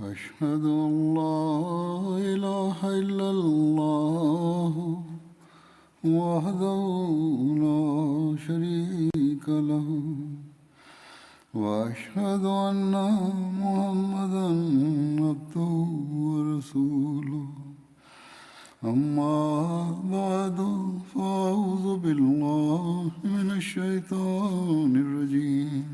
أشهد أن لا إله إلا الله وحده لا شريك له وأشهد أن محمدا عبده ورسوله أما بعد فأعوذ بالله من الشيطان الرجيم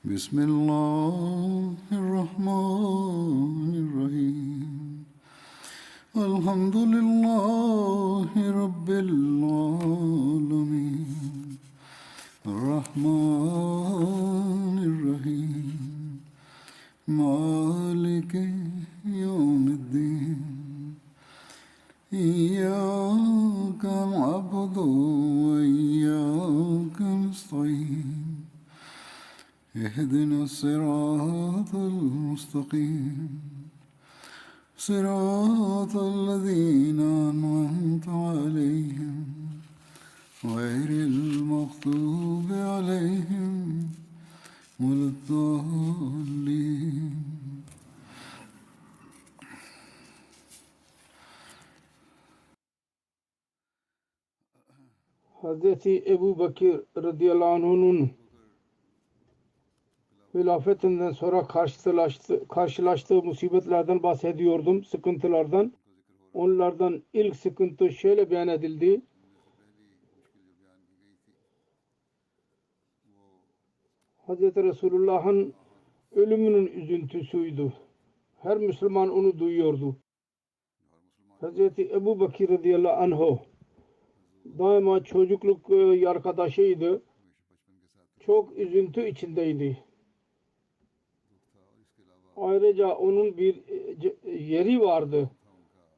بسم الله الرحمن الرحيم الحمد لله رب العالمين الرحمن الرحيم مالك يوم الدين إياك نعبد وإياك نستعين اهدنا الصراط المستقيم صراط الذين أنعمت عليهم غير المغضوب عليهم ولا الضالين. Hazreti Ebu Bekir radıyallahu anh'un hilafetinden sonra karşılaştığı musibetlerden bahsediyordum, sıkıntılardan. Onlardan ilk sıkıntı şöyle beyan edildi. Hazreti Resulullah'ın ölümünün üzüntüsüydü. Her Müslüman onu duyuyordu. Hazreti Ebu Bekir radıyallahu anh daima çocukluk arkadaşıydı. Çok üzüntü içindeydi. Ayrıca onun bir yeri vardı.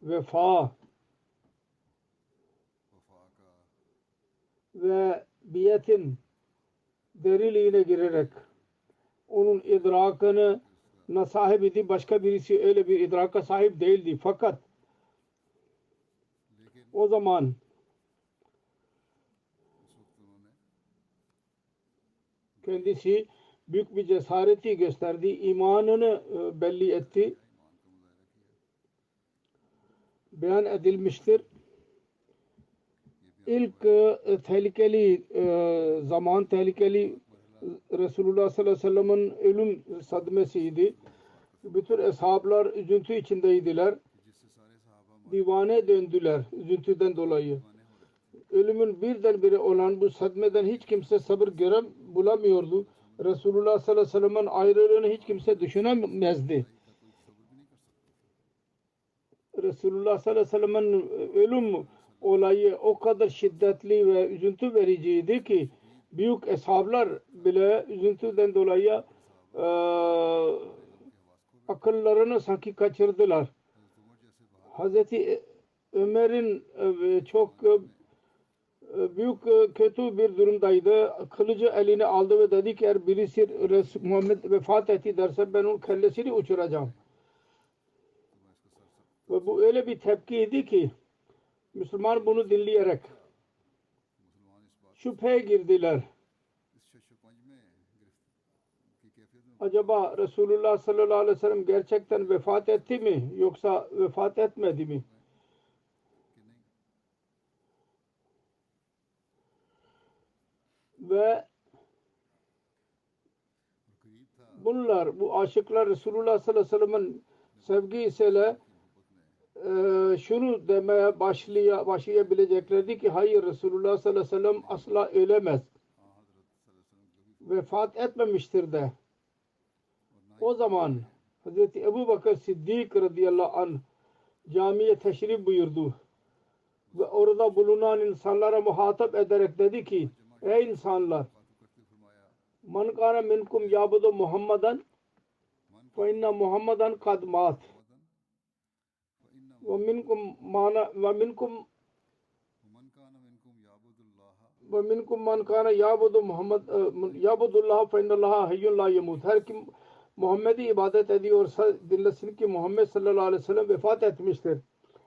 Vefa ve biyetin deriliğine girerek onun idrakına sahip idi. Başka birisi öyle bir idraka sahip değildi. Fakat o zaman kendisi büyük bir cesareti gösterdi. İmanını belli etti. Beyan edilmiştir. İlk tehlikeli zaman tehlikeli Resulullah sallallahu aleyhi ve sellem'in ölüm sadmesiydi. Bütün ashablar üzüntü içindeydiler. Divane döndüler üzüntüden dolayı. Ölümün birdenbire olan bu sadmeden hiç kimse sabır bulamıyordu. Resulullah sallallahu aleyhi ve sellem'in ayrılığını hiç kimse düşünemezdi. Resulullah sallallahu aleyhi ve sellem'in ölüm olayı o kadar şiddetli ve üzüntü vericiydi ki büyük ashablar bile üzüntüden dolayı akıllarını sanki kaçırdılar. Hazreti Ömer'in çok büyük kötü bir durumdaydı. Kılıcı eline aldı ve dedi ki eğer birisi Muhammed vefat etti derse ben onun kellesini uçuracağım. Ve bu öyle bir tepkiydi ki Müslüman bunu dinleyerek şüpheye girdiler. Acaba Resulullah sallallahu aleyhi ve sellem gerçekten vefat etti mi yoksa vefat etmedi mi? Ve bu aşıklar Resulullah sallallahu aleyhi ve sellem'in sevgisiyle şunu demeye başlayabileceklerdi ki hayır Resulullah sallallahu aleyhi ve sellem asla ölemez. Vefat etmemiştir de. O zaman Hazreti Ebu Bekir Siddik radıyallahu anh camiye teşrif buyurdu. Ve orada bulunan insanlara muhatap ederek dedi ki ey insanlar man kana minkum yabudu Muhammadan fe inna Muhammadan kad mat ve minkum man kana yabudu yabudullah fe innallaha hayyun la yamut. Her kim Muhammed'i ibadet ediyorsa dinlesin ki Muhammed sallallahu aleyhi ve sellem vefat etmiştir.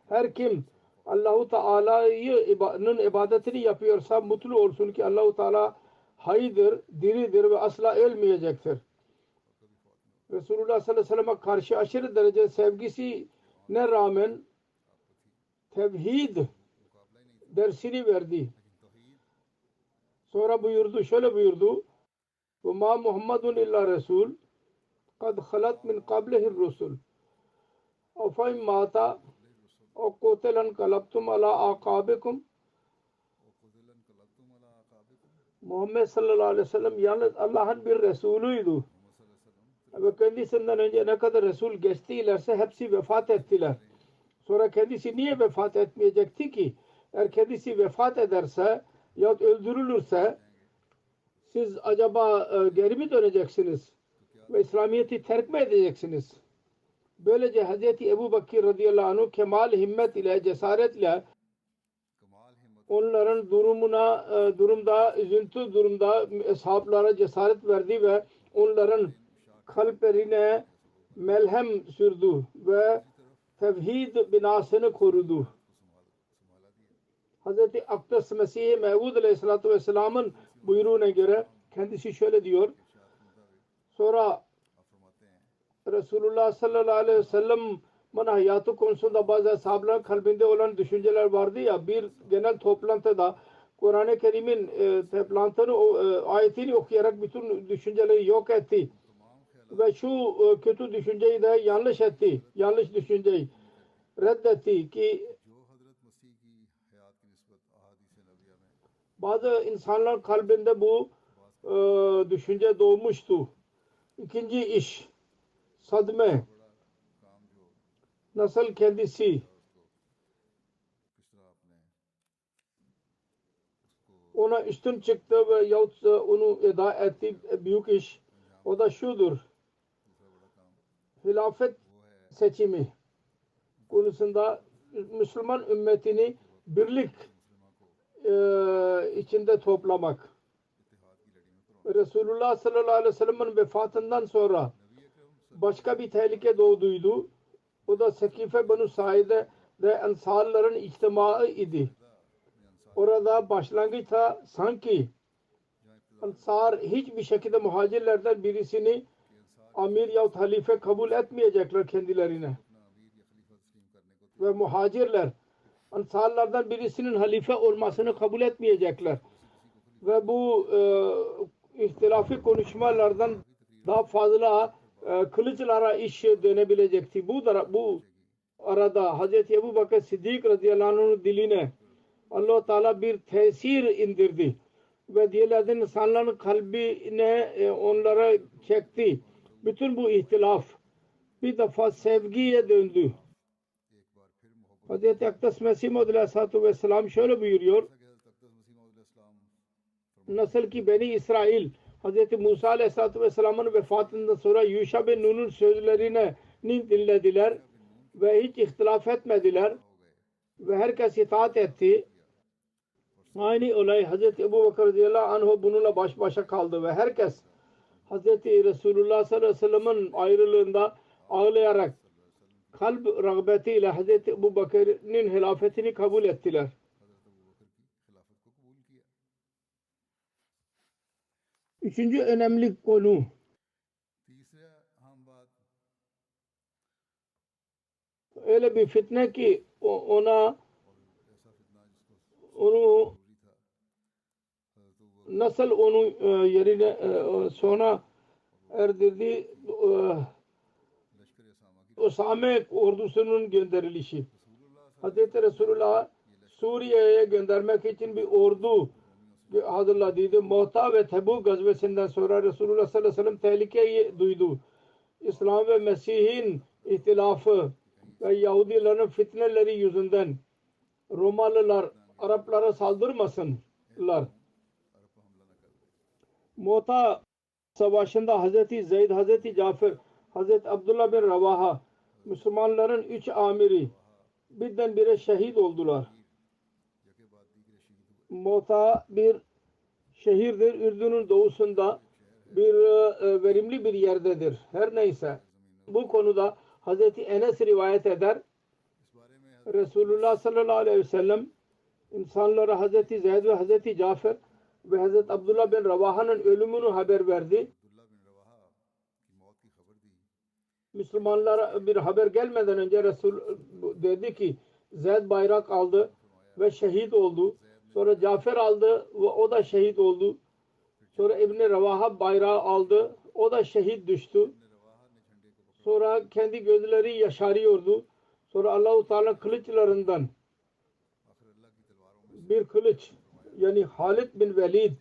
Her kim Allahu Teala'nın ibadetini yapıyorsa mutlu olsun ki Allahu Teala haydır, diridir ve asla ölmeyecektir. Resulullah sallallahu aleyhi ve sellem'e karşı aşırı derece sevgisine rağmen tevhid dersini verdi. Sonra buyurdu, şöyle buyurdu: وَمَا مُحَمَّدٌ اِلَّا رَسُولٌ قَدْ خَلَتْ مِنْ قَبْلِهِ الرُّسُلُ اَفَاِمْ مَاتَ وَقُتِلَ انْقَلَبْتُمْ عَلَى أَعْقَابِكُمْ. Muhammed sallallahu aleyhi ve sellem yalnız Allah'ın bir Resulüydü. Ve kendisinden önce ne kadar Resul geçtilerse hepsi vefat ettiler. Sonra kendisi niye vefat etmeyecekti ki? Eğer kendisi vefat ederse ya öldürülürse siz acaba geri mi döneceksiniz? Ve İslamiyet'i terk mi edeceksiniz? Böylece Hz. Ebu Bakır radıyallahu anh kemal himmet ile, cesaretle onların üzüntü durumda ashablara cesaret verdi ve onların kalplerine melhem sürdü ve tevhid binasını korudu. Hz. Akdas Mesih-i Mevud aleyhissalatü vesselamın buyruğuna göre kendisi şöyle diyor. Sonra Resulullah sallallahu aleyhi ve sellem'in hayatı konusunda bazı ashabların kalbinde olan düşünceler vardı ya, bir genel toplantıda Kur'an-ı Kerim'in ayetini okuyarak bütün düşünceleri yok etti ve şu kötü düşünceyi de yanlış düşünceyi reddetti ki bazı insanlar kalbinde bu düşünce doğmuştu. İkinci iş, sadme. Nasıl kendisi ona üstün çıktı ve yahut onu eda etti, büyük iş. O da şudur: hilafet seçimi konusunda Müslüman ümmetini birlik içinde toplamak. Resulullah sallallahu aleyhi ve sellem'in vefatından sonra başka bir tehlike doğduydu. O da Sekife Banu Saide ve Ensarların içtimaı idi. Orada başlangıçta sanki Ensar hiçbir şekilde muhacirlerden birisini amir yahut halife kabul etmeyecekler kendilerine. Ve muhacirler Ensarlardan birisinin halife olmasını kabul etmeyecekler. Ve bu ihtilafi konuşmalardan daha fazla kılıçlara iş dönebilecekti. Bu arada Hz. Ebu Bakır Siddik radıyallahu anh'ın diline Allah-u Teala bir tesir indirdi ve diğerlerden insanların kalbine onlara çekti. Bütün bu ihtilaf bir defa sevgiye döndü. Hz. Akdas Mesih Maud aleyhissalatu vesselam şöyle buyuruyor: nasıl ki Beni İsrail Hz. Musa aleyhissalatu vesselamın vefatından sonra Yuşa bin Nun'un sözlerini dinlediler ve hiç ihtilaf etmediler ve herkes itaat etti. Aynı olay Hz. Ebu Bakır radıyallahu anh bununla baş başa kaldı ve herkes Hz. Resulullah sallallahu aleyhi ve sellem'in ayrılığında ağlayarak kalp rağbetiyle Hz. Ebu Bakır'ın hilafetini kabul ettiler. Üçüncü önemli konu öyle bir fitne ki onu nasıl onu yerine sona erdirdi. Usame ordusunun gönderilişi. Hz. Resulullah Suriye'ye göndermek için bir ordu hazırladıydı. Muhta ve Tebuk gazvesinden sonra Resulullah sallallahu aleyhi ve sellem tehlikeyi duydu. İslam ve Mesih'in ihtilafı ve Yahudilerin fitneleri yüzünden Romalılar Araplara saldırmasınlar. Muhta savaşında Hazreti Zeyd, Hazreti Cafer, Hazreti Abdullah bin Ravaha Müslümanların 3 amiri birdenbire şehit oldular. Muhta bir şehirdir. Ürdün'ün doğusunda bir verimli bir yerdedir. Her neyse bu konuda Hazreti Enes rivayet eder. Resulullah sallallahu aleyhi ve sellem insanlara Hazreti Zeyd ve Hazreti Cafer ve Hazreti Abdullah bin Ravaha'nın ölümünü haber verdi. Müslümanlara bir haber gelmeden önce Resul dedi ki Zeyd bayrak aldı ve şehit oldu. Sonra Cafer aldı ve o da şehit oldu. Sonra İbn-i Revaha bayrağı aldı. O da şehit düştü. Sonra kendi gözleri yaşarıyordu. Sonra Allah-u Teala kılıçlarından bir kılıç, yani Halid bin Velid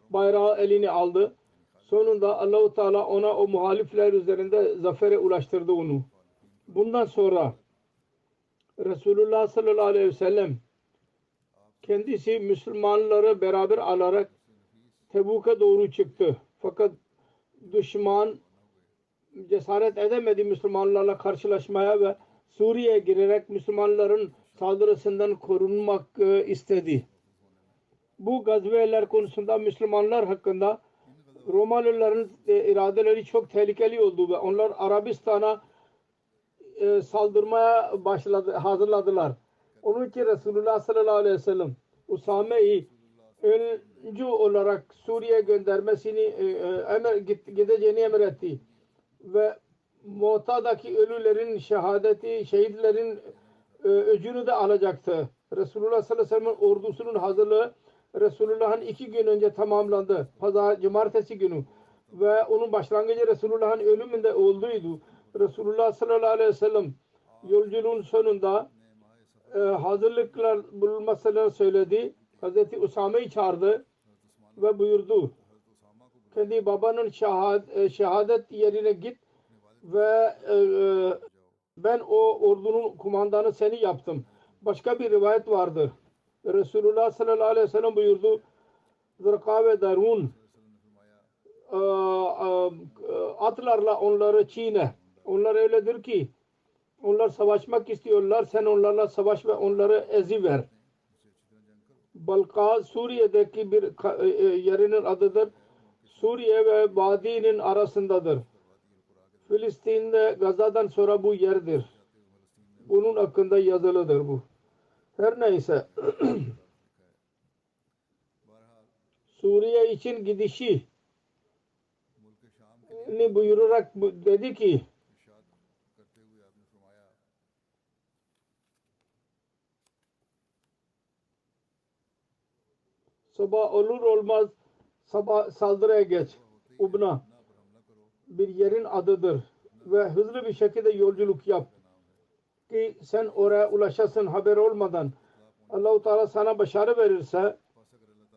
bayrağı eline aldı. Sonunda Allah-u Teala ona o muhalifler üzerinde zafere ulaştırdı onu. Bundan sonra Resulullah sallallahu aleyhi ve sellem kendisi Müslümanları beraber alarak Tebuk'a doğru çıktı. Fakat düşman cesaret edemedi Müslümanlarla karşılaşmaya ve Suriye'ye girerek Müslümanların saldırısından korunmak istedi. Bu gazveler konusunda Müslümanlar hakkında Romalıların iradeleri çok tehlikeli oldu ve onlar Arabistan'a saldırmaya hazırladılar. Onun için Resulullah sallallahu aleyhi ve sellem Usame'yi öncü olarak Suriye'ye göndermesini gideceğini emretti. Ve Mu'ta'daki ölülerin şehadeti, şehitlerin öcünü de alacaktı. Resulullah sallallahu aleyhi ve sellem ordusunun hazırlığı Resulullah'ın 2 gün önce tamamlandı. Cumartesi günü. Ve onun başlangıcı Resulullah'ın ölümünde olduydu. Resulullah sallallahu aleyhi ve sellem yolculuğun sonunda hazırlıklar bulunmasını söyledi. Hazreti Usame'yi çağırdı ve buyurdu. Kendi babanın şehadet yerine git ve ben o ordunun kumandanı seni yaptım. Başka bir rivayet vardır. Resulullah sallallahu aleyhi ve sellem buyurdu. Zırka ve Darun atlarla onları çiğne. Onlar öyledir ki onlar savaşmak istiyorlar. Sen onlarla savaş ve onları eziver. Balka Suriye'deki bir yerinin adıdır. Suriye ve Vadi'nin arasındadır. Filistin'de Gaza'dan sonra bu yerdir. Bunun hakkında yazılıdır bu. Her neyse Suriye için gidişi buyurarak dedi ki sabah olur olmaz sabah saldırıya geç. Ubna bir yerin adıdır ve hızlı bir şekilde yolculuk yap ki sen oraya ulaşasın haber olmadan. Allah-u Teala sana başarı verirse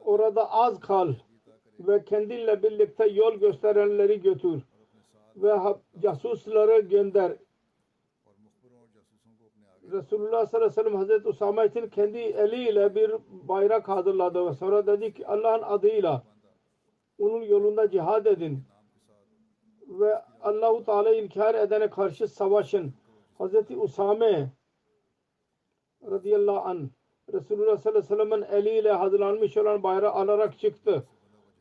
orada az kal ve kendinle birlikte yol gösterenleri götür ve casusları gönder. Resulullah sallallahu aleyhi ve sellem Hazreti Usame için kendi eliyle bir bayrak hazırladı ve sonra dedi ki Allah'ın adıyla onun yolunda cihad edin ve Allah-u Teala'yı inkar edene karşı savaşın. Hazreti Usame radıyallahu anh Resulullah sallallahu aleyhi ve sellem'in eliyle hazırlanmış olan bayrağı alarak çıktı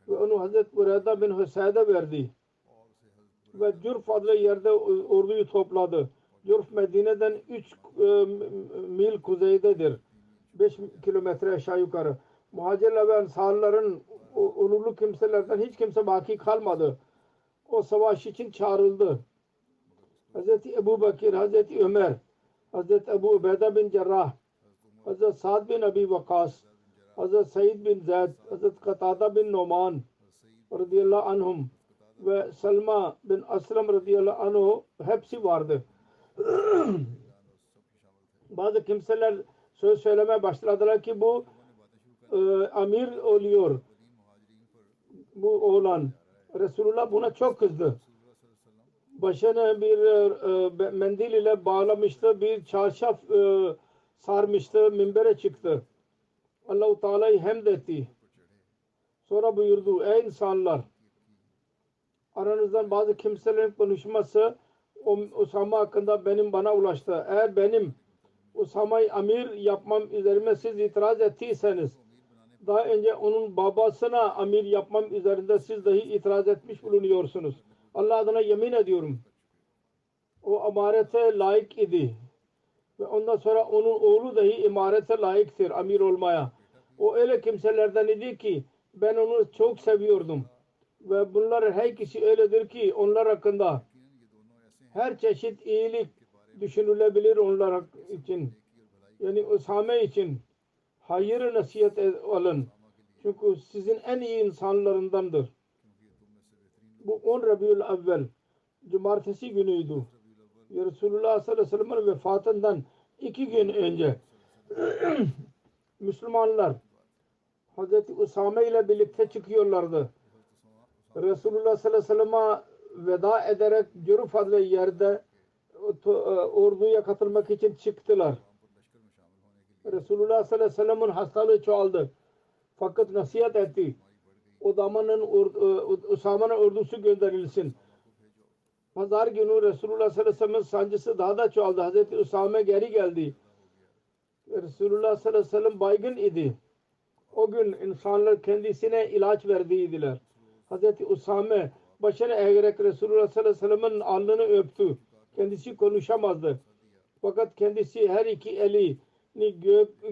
ve onu Hazreti Bureyda bin Hüseyin'e verdi ve Cürf adlı yerde orduyu topladı. Cürf Medine'den 3 mil kuzeydedir. 5 kilometre aşağı yukarı. Muhacirler ve Ensarların onurlu kimselerden hiç kimse baki kalmadı. O savaş için çağrıldı. Hazreti Ebu Bakir, Hazreti Ömer, Hazreti Ebu Ubeyde bin Cerrah, Hazreti Sa'd bin Abi Vakas, Hazreti Said bin Zeyd, Hazreti Katada bin Numan radıyallahu anhum ve Salma bin Aslam radıyallahu anhu hepsi vardı. Bazı kimseler söz söylemeye başladılar ki bu amir oluyor. Bu oğlan. Resulullah buna çok kızdı. Başına bir mendil ile bağlamıştı. Bir çarşaf sarmıştı. Minbere çıktı. Allah-u Teala'yı hamd etti. Sonra buyurdu. Ey insanlar! Aranızdan bazı kimselerin konuşması Usama hakkında bana ulaştı. Eğer benim Usama'yı amir yapmam üzerine siz itiraz ettiyseniz daha önce onun babasına amir yapmam üzerinde siz dahi itiraz etmiş bulunuyorsunuz. Allah adına yemin ediyorum. O amarete layık idi. Ve ondan sonra onun oğlu dahi imarete layıktır amir olmaya. O öyle kimselerden idi ki ben onu çok seviyordum. Ve bunlar her kişi öyledir ki onlar hakkında her çeşit iyilik düşünülebilir onlar için. Yani Usame için hayır nasihat alın. Çünkü sizin en iyi insanlarındandır. Bu 10 Rabiul Evvel cumartesi günüydü. Resulullah sallallahu aleyhi ve sellem'in vefatından 2 gün önce Müslümanlar Hazreti Usame ile birlikte çıkıyorlardı. Resulullah sallallahu aleyhi ve sellem'e veda ederek Cüruf adlı yerde orduya katılmak için çıktılar. Resulullah sallallahu aleyhi ve sellem'in hastalığı çoğaldı. Fakat nasihat etti. Usame'nin ordusu gönderilsin. Pazar günü Resulullah sallallahu aleyhi ve sellem'in sancısı daha da çoğaldı. Hazreti Usame geri geldi. Resulullah sallallahu aleyhi ve sellem baygın idi. O gün insanlar kendisine ilaç verdiydiler. Hazreti Usame başını eğerek Resulullah sallallahu aleyhi ve sellem'in alnını öptü. Kendisi konuşamazdı. Fakat kendisi her iki elini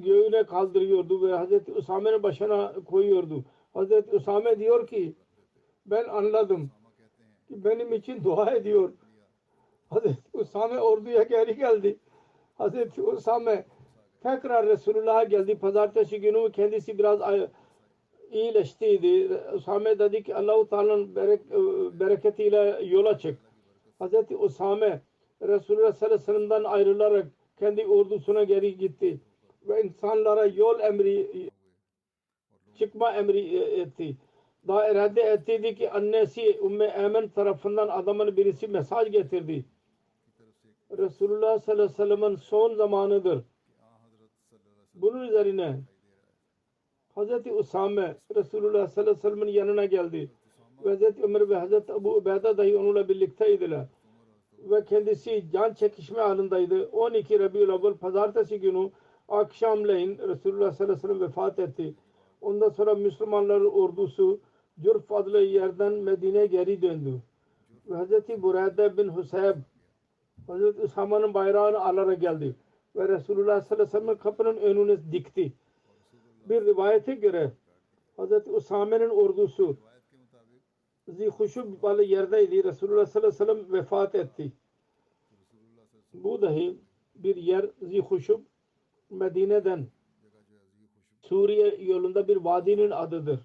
göğüne kaldırıyordu ve Hazreti Usame'nin başına koyuyordu. Hazreti Usame diyor ki ben anladım ki benim için dua ediyor. Hazreti Usame orduya geri geldi. Hazreti Usame tekrar Resulullah'a geldi. Pazartesi günü kendisi biraz iyileştiydi. Usame dedi ki Allah-u Teala'nın bereketiyle yola çık. Hazreti Usame Resulullah sallallahu aleyhi ve sellem'den ayrılarak kendi ordusuna geri gitti ve insanlara yol emri çıkma emri etti. Daha irade ettiydi ki annesi Ümmü Eymen tarafından adamın birisi mesaj getirdi. Resulullah sallallahu aleyhi ve sellem'in son zamanıdır. Bunun üzerine Hazreti Usame Resulullah sallallahu aleyhi ve sellem'in yanına geldi. Ve Hazreti Ömer ve Hazreti Ebu Ubeyde dahi onunla birlikteydiler. Ve kendisi can çekişme halindeydi. 12 Rabiul Evvel pazartesi günü akşamleyin Resulullah sallallahu aleyhi ve sellem vefat etti. Ondan sonra Müslümanların ordusu Cürf adlı yerden Medine'ye geri döndü. Ve Hazreti Bureyde bin Husayb Hazreti Usame'nin bayrağını alarak geldi. Ve Resulullah sallallahu aleyhi ve sellem'in kapının önüne dikti. Bir rivayete göre Hazreti Usame'nin ordusu Zihuşub adlı yerdeydi. Resulullah sallallahu aleyhi ve sellem vefat etti. Bu dahi bir yer Zihuşub Medine'den Suriye yolunda bir vadinin adıdır.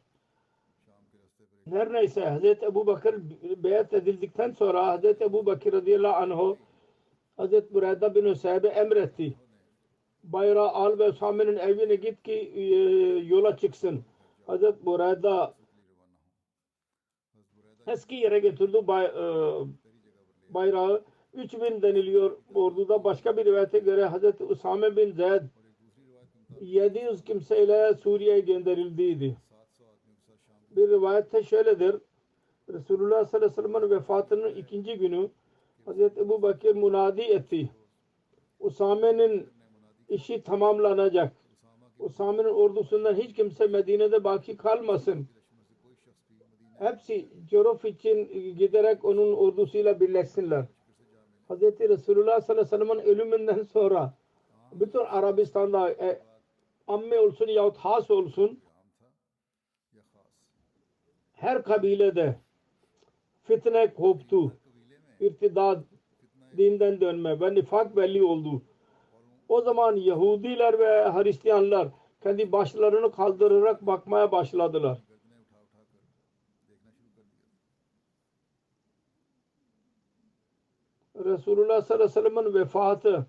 Her neyse Hazreti Ebu Bakır beyat edildikten sonra Hazreti Ebu Bakır radıyallahu anh Hazreti Bureyde bin Hüseyb'e emretti. Bayrağı al ve Usame'nin evine git ki yola çıksın. Hazreti Bureyde eski yere getirdi bayrağı. 3000 deniliyor orduda. Başka bir rivayete göre Hazreti Usame bin Zeyd 700 kimseyle Suriye'ye gönderildiydi. Bir rivayette şöyledir. Resulullah sallallahu aleyhi ve sellem'in vefatının 2. günü Hazreti Ebu Bakır munadi etti. Usame'nin işi tamamlanacak. Usame'nin ordusundan hiç kimse Medine'de baki kalmasın. Hepsi Cüruf için giderek onun ordusuyla birleşsinler. Hazreti Resulullah sallallahu aleyhi ve sellem'in ölümünden sonra bütün Arabistan'da amme olsun yahut has olsun her kabilede fitne koptu. İrtidad, dinden dönme ve nifak belli oldu. O zaman Yahudiler ve Hristiyanlar kendi başlarını kaldırarak bakmaya başladılar. Resulullah sallallahu aleyhi ve sellem'in vefatı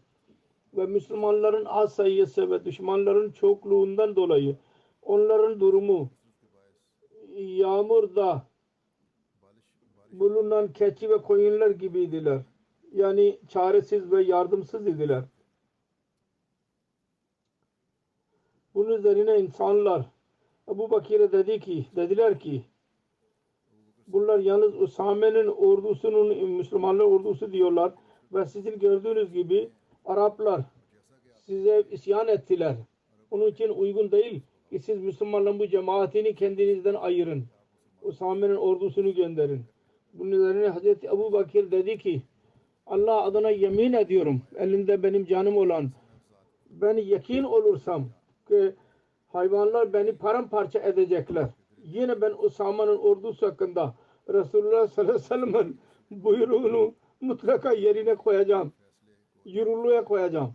ve Müslümanların az sayısı ve düşmanların çokluğundan dolayı onların durumu yağmurda bulunan keçi ve koyunlar gibiydiler. Yani çaresiz ve yardımsız idiler. Bunun üzerine insanlar Ebu Bakir'e dediler ki bunlar yalnız Usame'nin ordusunun Müslümanlar ordusu diyorlar ve sizin gördüğünüz gibi Araplar size isyan ettiler. Onun için uygun değil ki siz Müslümanların bu cemaatini kendinizden ayırın. Usame'nin ordusunu gönderin. Bunun üzerine Hazreti Ebu Bakir dedi ki Allah adına yemin ediyorum elinde benim canım olan ben yakin olursam ki hayvanlar beni paramparça edecekler. Yine ben Usame'nin ordusu hakkında Resulullah sallallahu aleyhi ve sellem'in buyruğunu mutlaka yerine koyacağım. Yürürlüğe koyacağım.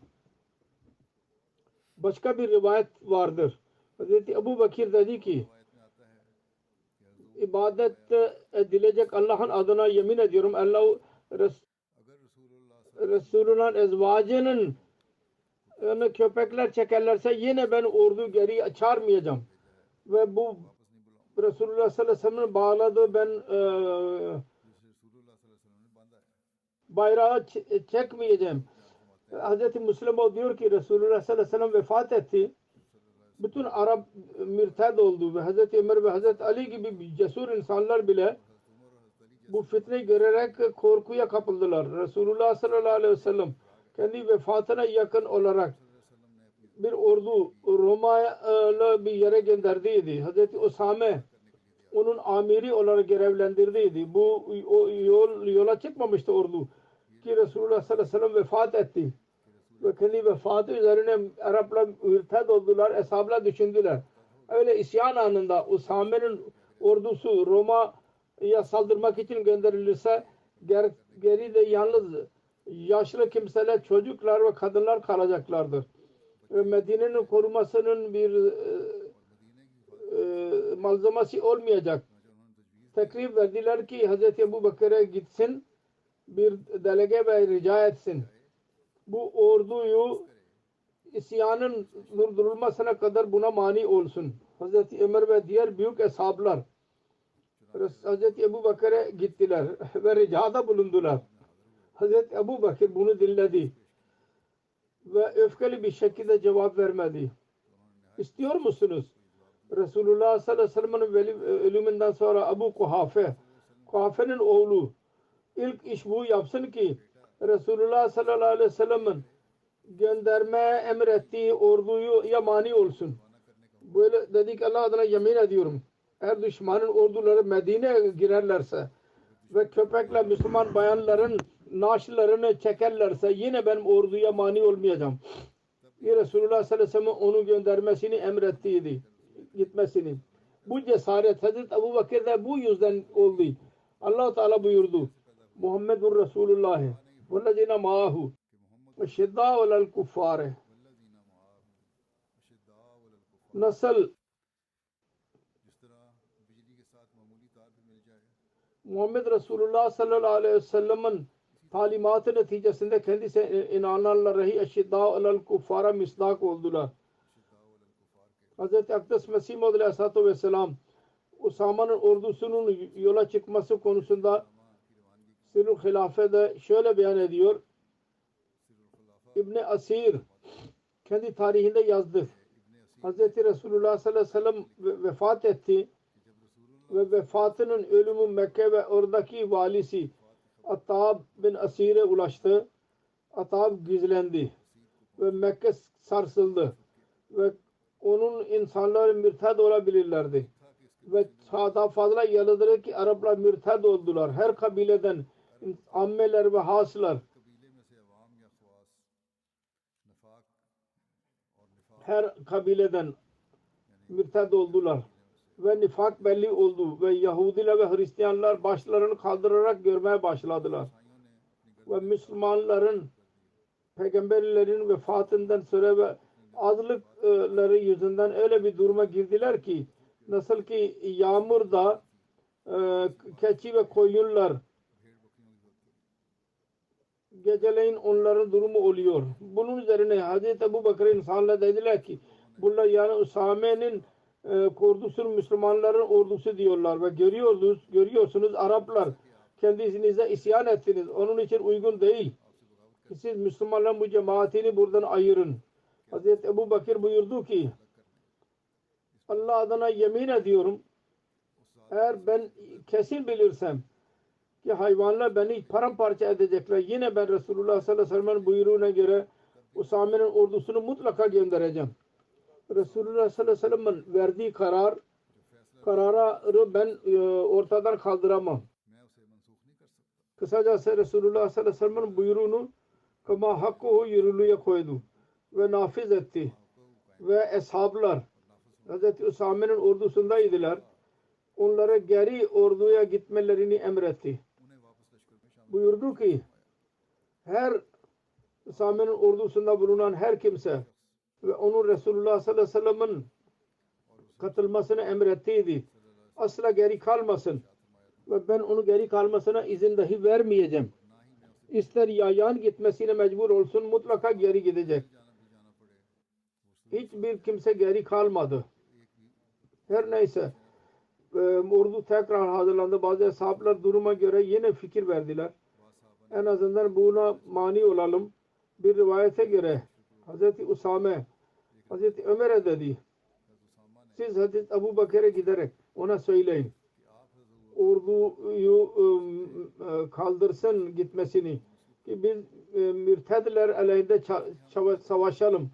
Başka bir rivayet vardır. Hazreti Ebu Bakir dedi ki ibadet edilecek Allah'ın adına yemin ediyorum Allah Resulullah'ın ezvacının köpekler çekerlerse yine ben ordu geri çağırmayacağım. Ve bu Resulullah sallallahu aleyhi ve sellem'in bağladığı ben bayrağı çekmeyeceğim. Hazreti Müslim diyor ki Resulullah sallallahu aleyhi ve sellem vefat etti. Bütün Arap mürted oldu ve Hazreti Ömer ve Hazreti Ali gibi cesur insanlar bile bu fitneyi görerek korkuya kapıldılar. Resulullah sallallahu aleyhi ve sellem kendi vefatına yakın olarak bir ordu Roma'ya bir yere gönderdiydi. Hazreti Osame onun amiri olarak görevlendirdiydi. Bu yola çıkmamıştı ordu ki Resulullah sallallahu aleyhi ve sellem vefat etti. Ve kendi vefatı üzerine Araplar mürted oldular, eshablar düşündüler. Öyle isyan anında Usame'nin ordusu Roma'ya saldırmak için gönderilirse geride yalnız yaşlı kimseler, çocuklar ve kadınlar kalacaklardır. Ve Medine'nin korumasının bir malzemesi olmayacak. Teklif verdiler ki Hazreti Ebu Bakır'a gitsin, bir delege ve rica etsin. Bu orduyu isyanın durdurulmasına kadar buna mani olsun. Hazreti Ömer ve diğer büyük eshablar Hazreti Ebu Bakır'a gittiler ve ricada bulundular. Hazreti Ebu Bakır bunu dinledi ve öfkeli bir şekilde cevap vermedi. İstiyor musunuz? Resulullah sallallahu aleyhi ve sellem'in ölümünden sonra Ebu Kuhafe'nin oğlu ilk iş bu yapsın ki Resulullah sallallahu aleyhi ve sellem'in göndermeye emrettiği orduya mani olsun. Böyle dedik Allah adına yemin ediyorum. Eğer düşmanın orduları Medine'ye girerlerse ve köpekle Müslüman bayanların naaşlarını çekerlerse yine benim orduya mani olmayacağım. Resulullah sallallahu aleyhi ve sellem onu göndermesini emrettiydi. Gitmesini. Bu cesaret Hazreti Ebu Bakır'da bu yüzden oldu. Allah Teala buyurdu. Muhammedur Resulullah vellezine ma'ahu eşiddâ'u alel kuffâre. Nasıl Muhammed Resulullah sallallahu aleyhi ve sellem'in talimatı neticesinde kendisi inananlara eşiddâ'u alel kuffâre misdak oldular. Hz. Akdes Mesih Maud aleyhissalatu vesselam Usama'nın ordusunun yola çıkması konusunda Sirr-ı Hilafe'de şöyle beyan ediyor. İbn-i Asir kendi tarihinde yazdı. Hz. Resulullah sallallahu aleyhi ve sellem vefat etti ve vefatının ölümü Mekke ve oradaki valisi Attab bin Asir'e ulaştı. Attab gizlendi ve Mekke sarsıldı ve onun insanları mürted olabilirlerdi. Ve daha fazla yalıdır ki Araplar mürted oldular. Her kabileden ammeler ve haslar her kabileden mürted oldular. Ve nifak belli oldu. Ve Yahudiler ve Hristiyanlar başlarını kaldırarak görmeye başladılar. Ve Müslümanların peygamberlerin vefatından sonra ve azlıkları yüzünden öyle bir duruma girdiler ki nasıl ki yağmurda keçi ve koyunlar geceleyin onların durumu oluyor. Bunun üzerine Hazreti Ebu Bakır insanlar dediler ki bunlar yani Usame'nin ordusunun Müslümanların ordusu diyorlar ve görüyorsunuz Araplar kendinize isyan ettiniz. Onun için uygun değil. Siz Müslümanların bu cemaatini buradan ayırın. Hazreti Ebu Bakır buyurdu ki Allah adına yemin ediyorum eğer ben kesin bilirsem ki hayvanlar beni paramparça edecekler yine ben Resulullah sallallahu aleyhi ve sellem'in buyruğuna göre Usame'nin ordusunu mutlaka göndereceğim. Resulullah sallallahu aleyhi ve sellem'in verdiği kararı ben ortadan kaldıramam. Kısacası Resulullah sallallahu aleyhi ve sellem'in buyruğunu kama hakkuhu yürürlüğe koydu ve nafiz etti. Ve eshablar Hazreti Usame'nin ordusundaydılar. Onlara geri orduya gitmelerini emretti. Buyurdu ki her Usame'nin ordusunda bulunan her kimse ve onun Resulullah sallallahu aleyhi ve sellem'in katılmasını emrettiydi. Asla geri kalmasın ve ben onu geri kalmasına izin dahi vermeyeceğim. İster yayan gitmesine mecbur olsun, mutlaka geri gidecek. Hiçbir kimse geri kalmadı. Her neyse ordu tekrar hazırlandı. Bazı ashablar duruma göre yine fikir verdiler. En azından buna mani olalım. Bir rivayete göre Hazreti Usame Hazreti Ömer'e dedi, siz Hazreti Ebu Bakır'a giderek ona söyleyin orduyu kaldırsın gitmesini ki biz mürtedler aleyhinde savaşalım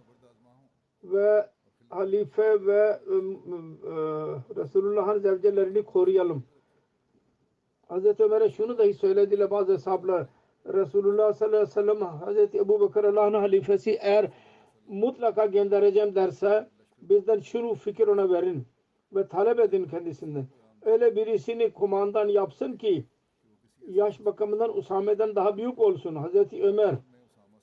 ve halife ve Resulullah'ın zevcelerini koruyalım. Hazreti Ömer'e şunu dahi söylediler bazı ashablar, Resulullah sallallahu aleyhi ve sellem Hazreti Ebu Bakır Allah'ın halifesi eğer mutlaka göndereceğim derse bizden şunu fikir ona verin ve talep edin kendisinden. Öyle birisini kumandan yapsın ki yaş bakımından Usame'den daha büyük olsun. Hazreti Ömer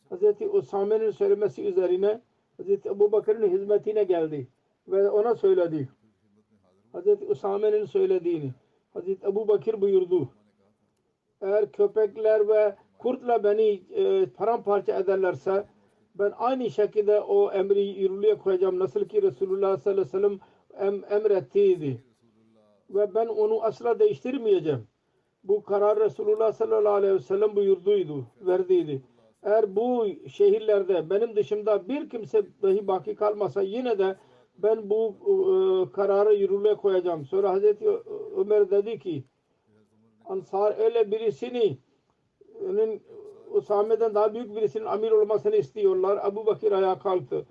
Hazreti Usame'nin söylemesi üzerine Hazreti Ebu Bakır'ın hizmetine geldi ve ona söyledi. Hazreti Usame'nin söylediğini Hazreti Ebu Bakır buyurdu. Eğer köpekler ve kurtla beni paramparça ederlerse ben aynı şekilde o emri yürürlüğe koyacağım. Nasıl ki Resulullah sallallahu aleyhi ve sellem emrettiydi. Ve ben onu asla değiştirmeyeceğim. Bu karar Resulullah sallallahu aleyhi ve sellem buyurduydu, verdiydi. Eğer bu şehirlerde benim dışımda bir kimse dahi baki kalmasa yine de ben bu kararı yürürlüğe koyacağım. Sonra Hazreti Ömer dedi ki Ansar öyle birisini Usame'den daha büyük birisinin amir olmasını istiyorlar. Ebu Bakır ayağa kalktı.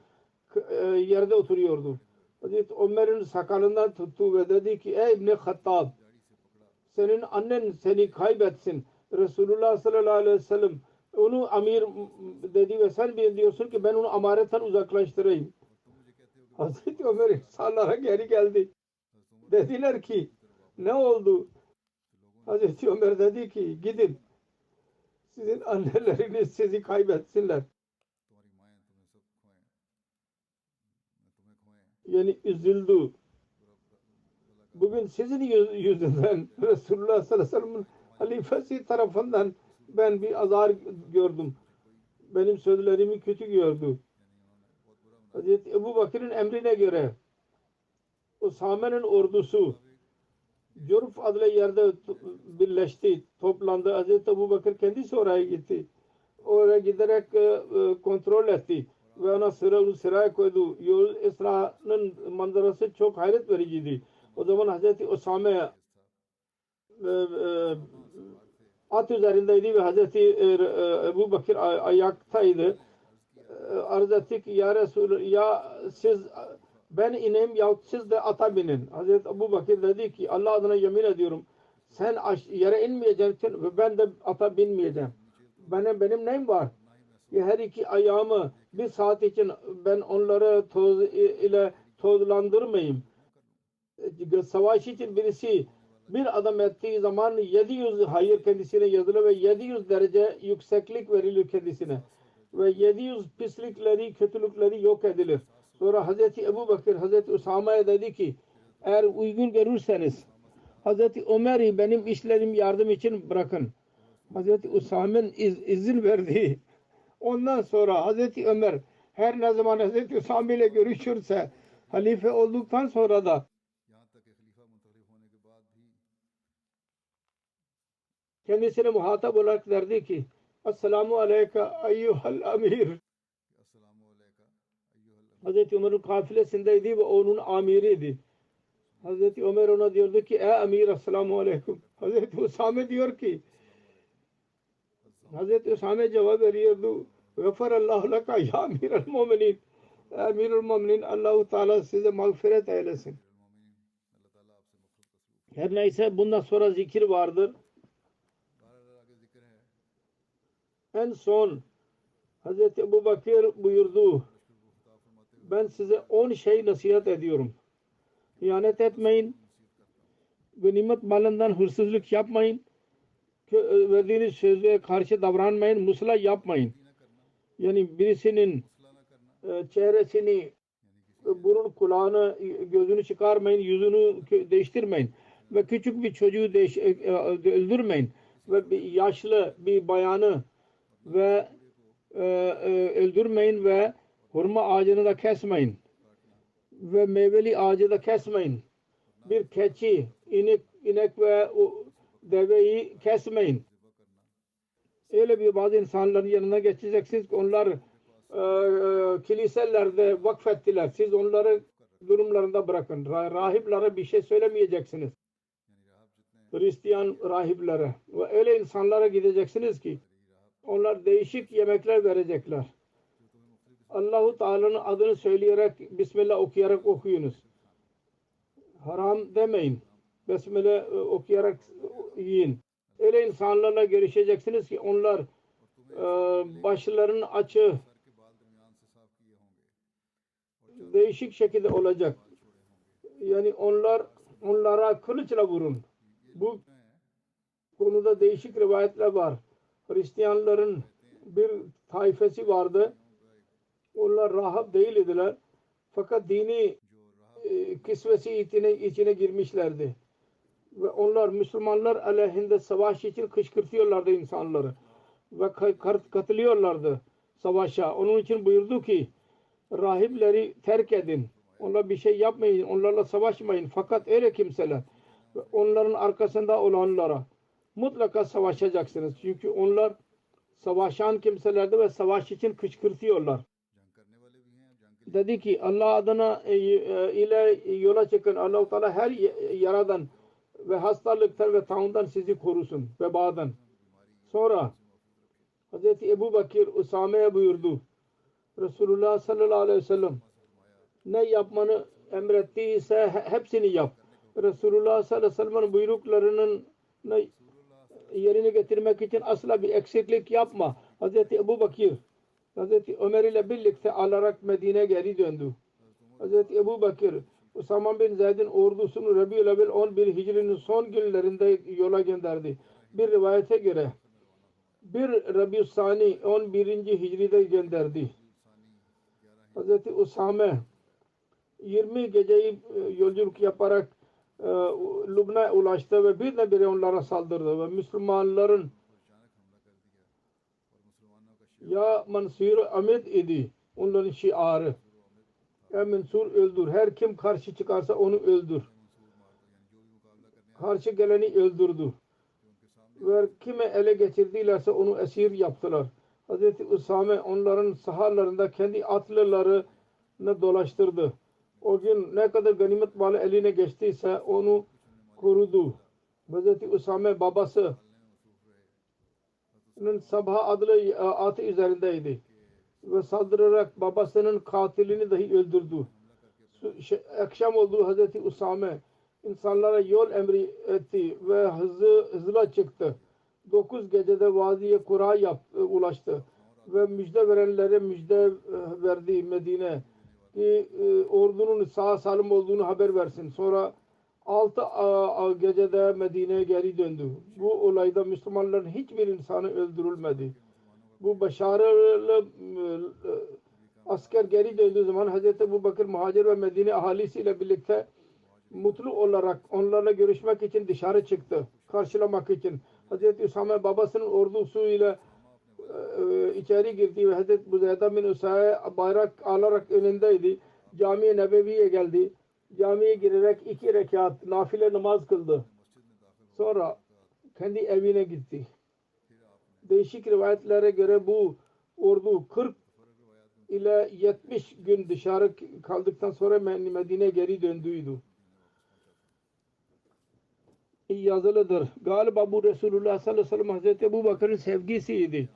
Yerde oturuyordu. Hazreti Ömer'in sakalından tuttu ve dedi ki ey İbn-i Hattab senin annen seni kaybetsin. Resulullah sallallahu aleyhi ve sellem onu amir dedi ve sen diyorsun ki ben onu amaretten uzaklaştırayım. Hazreti Ömer insanlara geri geldi. Dediler ki ne oldu? Hazreti Ömer dedi ki gidin sizin anneleriniz sizi kaybetsinler. Yani üzüldü. Bugün sizin yüzünden Resulullah sallallahu aleyhi ve sellem'in halifesi tarafından ben bir azar gördüm. Benim sözlerimi kötü gördü. Hazreti Ebu Bakır'ın emrine göre Usame'nin ordusu Curf adlı yerde birleşti, toplandı. Hazreti Ebu Bakır kendisi oraya gitti. Oraya giderek kontrol etti ve ona sıraya koydu. Yol İsra'nın manzarası çok hayret vericiydi. O zaman Hazreti Usame at üzerindeydi ve Hazreti Ebu Bakır ayaktaydı. Arz etti ki ya Resulullah ya siz ben ineyim yahut siz de ata binin. Hazreti Ebu Bakır dedi ki Allah adına yemin ediyorum sen yere inmeyeceksin ve ben de ata binmeyeceğim. Benim neyim var? Her iki ayağımı bir saat için ben onları toz ile tozlandırmayayım. Savaş için birisi bir adım ettiği zaman 700 hayır kendisine yazılır ve 700 derece yükseklik verilir kendisine. Ve 700 pislikleri, kötülükleri yok edilir. Sonra Hazreti Ebu Bakır Hazreti Usame'ye dedi ki eğer uygun görürseniz Hazreti Ömer'i benim işlerim yardım için bırakın. Hazreti Usame'nin izin verdi. Ondan sonra Hazreti Ömer her ne zaman Hazreti Usame ile görüşürse halife olduktan sonra da kendisine muhatap olarak derdi ki Esselamu aleyke eyyuhel amir. Hazreti Ömer'in kafilesindeydi ve onun amiriydi. Hazreti Ömer ona diyordu ki ey amir esselamu aleyküm. Hazreti Usame diyor ki Hazreti Usame cevap veriyordu Gafarallahu laka ya amirel muminin. Amirul muminin Allah-u Teala size mağfiret eylesin. Her neyse bundan sonra zikir vardır. En son Hazreti Ebu Bakır buyurdu ben size 10 şey nasihat ediyorum. İhanet etmeyin. Ganimet malından hırsızlık yapmayın. verdiğiniz söze karşı davranmayın, musla yapmayın. Yani birisinin çehresini, burun, kulağını, gözünü çıkarmayın, yüzünü değiştirmeyin ve küçük bir çocuğu öldürmeyin ve bir yaşlı bir bayanı ve öldürmeyin ve hurma ağacını da kesmeyin ve meyveli ağacı da kesmeyin. Bir keçi, inek ve deveyi kesmeyin. Öyle bir bazı insanların yanına geçeceksiniz ki onlar kiliselerde vakfettiler. Siz onları durumlarında bırakın. Rahiplere bir şey söylemeyeceksiniz. Hristiyan rahiplere. Ve öyle insanlara gideceksiniz ki onlar değişik yemekler verecekler. Allah-u Teala'nın adını söyleyerek Bismillah okuyarak okuyunuz. Haram demeyin. Bismillah okuyarak yiyin. Öyle insanlarla görüşeceksiniz ki onlar başlarının açı değişik şekilde olacak. Yani onlara kılıçla vurun. Bu konuda değişik rivayetler var. Hristiyanların bir taifesi vardı. Onlar rahip değildiler. Fakat dini kisvesi içine girmişlerdi. Ve onlar Müslümanlar aleyhinde savaş için kışkırtıyorlardı insanları. Ve katılıyorlardı savaşa. Onun için buyurdu ki rahipleri terk edin. Onlar bir şey yapmayın. Onlarla savaşmayın. Fakat öyle kimseler ve onların arkasında olanlara mutlaka savaşacaksınız. Çünkü onlar savaşan kimselerdi ve savaş için kışkırtıyorlar. Dedi ki Allah adına ile yola çıkın. Allah-u Teala her yaradan ve hastalıktan ve taundan sizi korusun. Vebadan. Sonra Hz. Ebu Bakir Usame'ye buyurdu. Resulullah sallallahu aleyhi ve sellem ne yapmanı emrettiyse hepsini yap. Resulullah sallallahu aleyhi ve sellem'in buyruklarının yerine getirmek için asla bir eksiklik yapma. Hz. Ebu Bakir Hz. Ömer ile birlikte alarak Medine'ye geri döndü. Hz. Ebu Bakir Usama bin Zeyd'in ordusunu Rabi'ül Evvel 11 Hicri'nin son günlerinde yola gönderdi. Bir rivayete göre bir Rabi'ül Sani 11. Hicri'de gönderdi. Hz. Usame 20 geceyi yolculuk yaparak Lübnan'a ulaştı ve birdenbire onlara saldırdı ve Müslümanların ya Mansur Ahmet idi onların şiarı. Ya Mansur öldür. Her kim karşı çıkarsa onu öldür. Karşı geleni öldürdü. Ve kime ele geçirdilerse onu esir yaptılar. Hz. Usame onların sahalarında kendi atlılarını dolaştırdı. O gün ne kadar ganimet malı eline geçtiyse onu korudu. Hz. Usame babasının Sabah adlı atı üzerindeydi. Ve saldırarak babasının katilini dahi öldürdü. Akşam oldu Hz. Usame insanlara yol emri etti ve hızla çıktı. 9 gecede Vadiye Kura'ya ulaştı. Ve müjde verenlere müjde verdi Medine. Ki ordunun sağ salim olduğunu haber versin. Sonra 6 gecede Medine'ye geri döndü. Bu olayda Müslümanların hiçbir insanı öldürülmedi. Bu başarılı asker geri döndüğü zaman Hz. Ebu Bakır Muhacir ve Medine ahalisiyle birlikte mutlu olarak onlarla görüşmek için dışarı çıktı. Karşılamak için. Hz. Usame babasının ordusuyla içeri girdi ve Hz. Buzeyda bin Usa'ya bayrak alarak önündeydi. Cami-i Nebevi'ye geldi. Camiye girerek 2 rekat nafile namaz kıldı. Sonra kendi evine gitti. Değişik rivayetlere göre bu ordu 40 ile 70 gün dışarı kaldıktan sonra Medine'ye geri döndüydü. Yazılıdır. Galiba bu Resulullah sallallahu aleyhi ve sellem Hazreti Ebu Bakır'ın sevgisiydi.